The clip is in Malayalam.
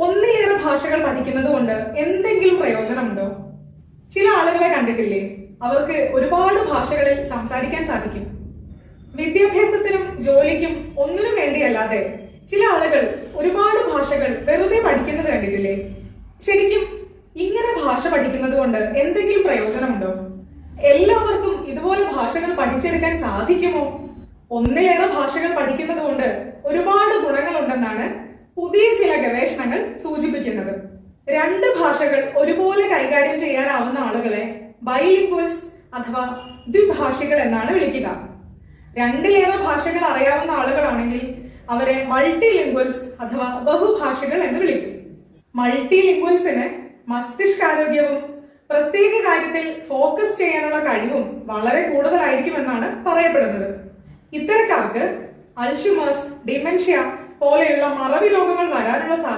ഒന്നിലേറെ ഭാഷകൾ പഠിക്കുന്നത് കൊണ്ട് എന്തെങ്കിലും പ്രയോജനമുണ്ടോ? ചില ആളുകളെ കണ്ടിട്ടില്ലേ, അവർക്ക് ഒരുപാട് ഭാഷകളിൽ സംസാരിക്കാൻ സാധിക്കും. വിദ്യാഭ്യാസത്തിനും ജോലിക്കും ഒന്നിനും വേണ്ടിയല്ലാതെ ചില ആളുകൾ ഒരുപാട് ഭാഷകൾ വെറുതെ പഠിക്കുന്നത് കണ്ടിട്ടില്ലേ? ശരിക്കും ഇങ്ങനെ ഭാഷ പഠിക്കുന്നത് കൊണ്ട് എന്തെങ്കിലും പ്രയോജനമുണ്ടോ? എല്ലാവർക്കും ഇതുപോലെ ഭാഷകൾ പഠിച്ചെടുക്കാൻ സാധിക്കുമോ? ഒന്നിലേറെ ഭാഷകൾ പഠിക്കുന്നത് കൊണ്ട് ഒരുപാട് ഗുണങ്ങളുണ്ടെന്നാണ് പുതിയ ചില ഗവേഷണങ്ങൾ സൂചിപ്പിക്കുന്നത്. രണ്ട് ഭാഷകൾ ഒരുപോലെ കൈകാര്യം ചെയ്യാനാവുന്ന ആളുകളെ ബൈലിംഗ്വൽസ് അഥവാ ദ്വിഭാഷികൾ എന്നാണ് വിളിക്കുക. രണ്ടിലേറെ ഭാഷകൾ അറിയാവുന്ന ആളുകളാണെങ്കിൽ അവരെ മൾട്ടി ലിംഗ്വൽസ് അഥവാ ബഹുഭാഷികൾ എന്ന് വിളിക്കും. മൾട്ടി ലിംഗ്വൽസിന് മസ്തിഷ്കാരോഗ്യവും പ്രത്യേക കാര്യത്തിൽ ഫോക്കസ് ചെയ്യാനുള്ള കഴിവും വളരെ കൂടുതലായിരിക്കുമെന്നാണ് പറയപ്പെടുന്നത്. ഇത്തരക്കാർക്ക് അൾഷിമേഴ്സ്, ഡിമെൻഷ്യ പോലെയുള്ള മറവി രോഗങ്ങൾ വരാനുള്ള സാധ്യത